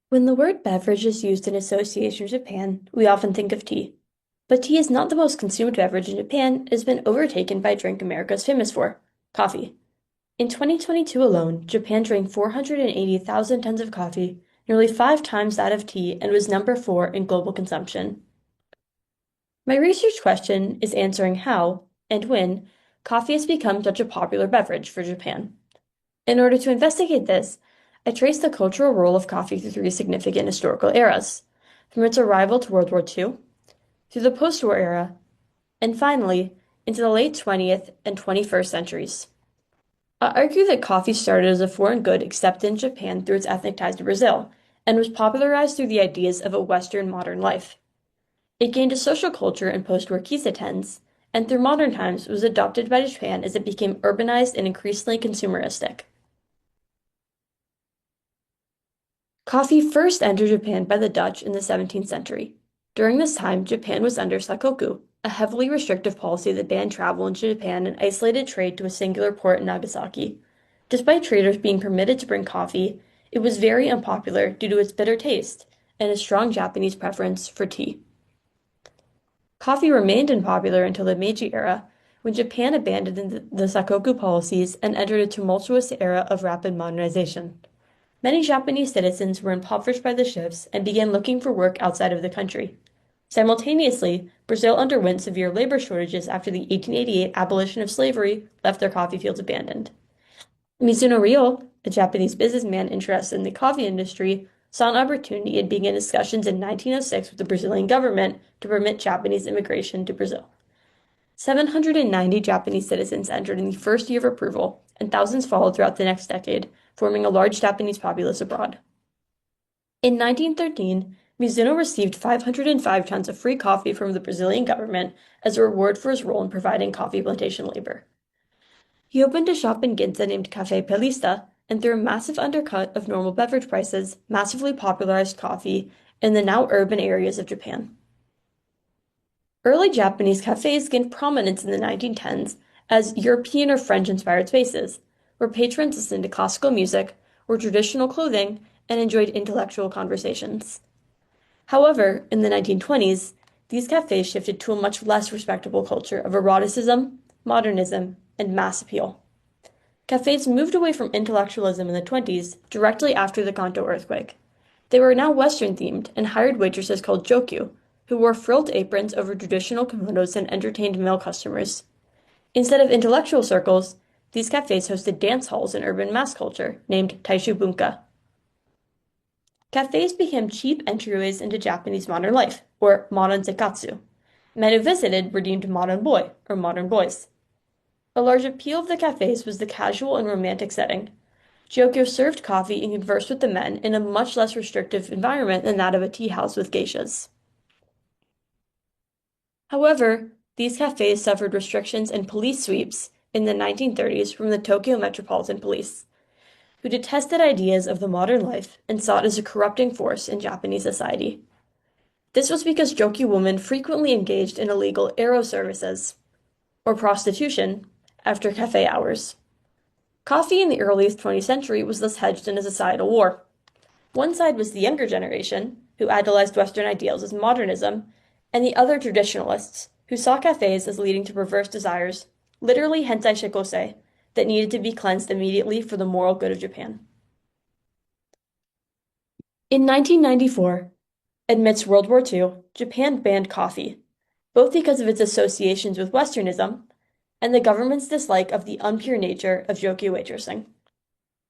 When the word beverage is used in association with Japan, we often think of tea. But tea is not the most consumed beverage in Japan. It has been overtaken by a drink America is famous for, coffee. In 2022 alone, Japan drank 480,000 tons of coffee, nearly 5 times that of tea, and was number 4 in global consumption. My research question is answering how and when coffee has become such a popular beverage for Japan. In order to investigate this, I traced the cultural role of coffee through 3 significant historical eras, from its arrival to World War II, through the post-war era, and finally, into the late 20th and 21st centuries. I argue that coffee started as a foreign good accepted in Japan through its ethnic ties to Brazil, and was popularized through the ideas of a Western modern life. It gained a social culture in post-war Kissetens, and through modern times was adopted by Japan as it became urbanized and increasingly consumeristic. Coffee first entered Japan by the Dutch in the 17th century. During this time, Japan was under sakoku, a heavily restrictive policy that banned travel into Japan and isolated trade to a singular port in Nagasaki. Despite traders being permitted to bring coffee, it was very unpopular due to its bitter taste and a strong Japanese preference for tea. Coffee remained unpopular until the Meiji era, when Japan abandoned the sakoku policies and entered a tumultuous era of rapid modernization. Many Japanese citizens were impoverished by the shifts and began looking for work outside of the country. Simultaneously, Brazil underwent severe labor shortages after the 1888 abolition of slavery left their coffee fields abandoned. Mizuno Ryo, a Japanese businessman interested in the coffee industry, saw an opportunity and began discussions in 1906 with the Brazilian government to permit Japanese immigration to Brazil. 790 Japanese citizens entered in the first year of approval, and thousands followed throughout the next decade, forming a large Japanese populace abroad. In 1913, Mizuno received 505 tons of free coffee from the Brazilian government as a reward for his role in providing coffee plantation labor. He opened a shop in Ginza named Café Pelista, and through a massive undercut of normal beverage prices, massively popularized coffee in the now urban areas of Japan. Early Japanese cafes gained prominence in the 1910s as European or French-inspired spaces, where patrons listened to classical music, wore traditional clothing, and enjoyed intellectual conversations. However, in the 1920s, these cafes shifted to a much less respectable culture of eroticism, modernism, and mass appeal. Cafes moved away from intellectualism in the 20s, directly after the Kanto earthquake. They were now Western-themed and hired waitresses called jokyu, who wore frilled aprons over traditional kimonos and entertained male customers. Instead of intellectual circles, these cafes hosted dance halls in urban mass culture, named Taishu Bunka. Cafes became cheap entryways into Japanese modern life, or modern sekatsu. Men who visited were deemed modern boy, or modern boys. A large appeal of the cafes was the casual and romantic setting. Gyokyo served coffee and conversed with the men in a much less restrictive environment than that of a tea house with geishas. However, these cafes suffered restrictions and police sweeps in the 1930s from the Tokyo Metropolitan Police, who detested ideas of the modern life and saw it as a corrupting force in Japanese society. This was because Jokyu women frequently engaged in illegal ero services, or prostitution, after cafe hours. Coffee in the early 20th century was thus hedged in a societal war. One side was the younger generation, who idolized Western ideals as modernism, and the other traditionalists, who saw cafes as leading to perverse desires, literally hentai shikose, that needed to be cleansed immediately for the moral good of Japan. In 1994, amidst World War II, Japan banned coffee, both because of its associations with Westernism and the government's dislike of the unpure nature of Jokyu waitressing.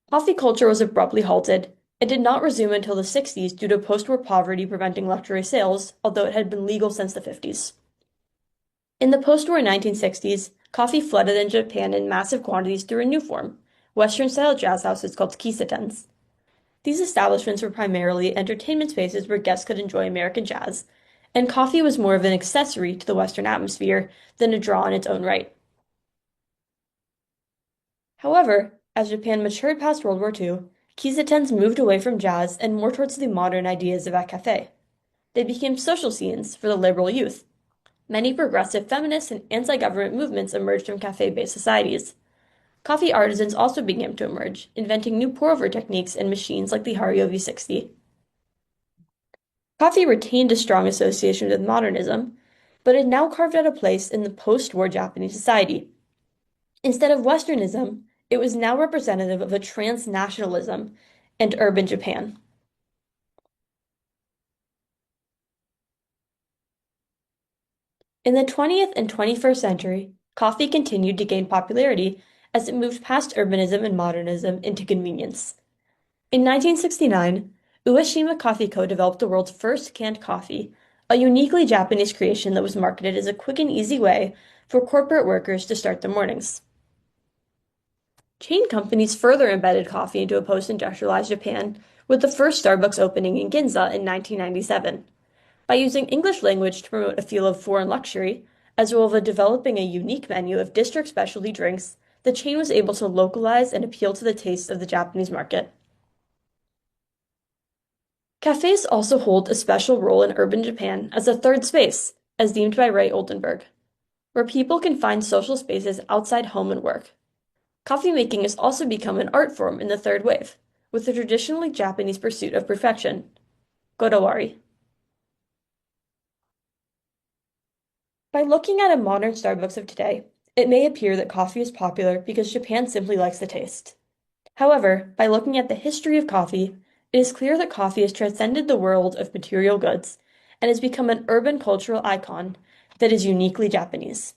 Coffee culture was abruptly halted and did not resume until the 60s due to post-war poverty preventing luxury sales, although it had been legal since the 50s. In the post-war 1960s, coffee flooded in Japan in massive quantities through a new form, Western-style jazz houses called kissetens. These establishments were primarily entertainment spaces where guests could enjoy American jazz, and coffee was more of an accessory to the Western atmosphere than a draw in its own right. However, as Japan matured past World War II, kissetens moved away from jazz and more towards the modern ideas of a cafe. They became social scenes for the liberal youth. Many progressive feminist and anti-government movements emerged from cafe-based societies. Coffee artisans also began to emerge, inventing new pour-over techniques and machines like the Hario V60. Coffee retained a strong association with modernism, but it now carved out a place in the post-war Japanese society. Instead of Westernism, it was now representative of a transnationalism and urban Japan. In the 20th and 21st century, coffee continued to gain popularity as it moved past urbanism and modernism into convenience. In 1969, Ueshima Coffee Co. developed the world's first canned coffee, a uniquely Japanese creation that was marketed as a quick and easy way for corporate workers to start their mornings. Chain companies further embedded coffee into a post-industrialized Japan, with the first Starbucks opening in Ginza in 1997. By using English language to promote a feel of foreign luxury, as well as developing a unique menu of district specialty drinks, the chain was able to localize and appeal to the tastes of the Japanese market. Cafes also hold a special role in urban Japan as a third space, as deemed by Ray Oldenburg, where people can find social spaces outside home and work. Coffee making has also become an art form in the third wave, with the traditionally Japanese pursuit of perfection, godawari. By looking at a modern Starbucks of today, it may appear that coffee is popular because Japan simply likes the taste. However, by looking at the history of coffee, it is clear that coffee has transcended the world of material goods and has become an urban cultural icon that is uniquely Japanese.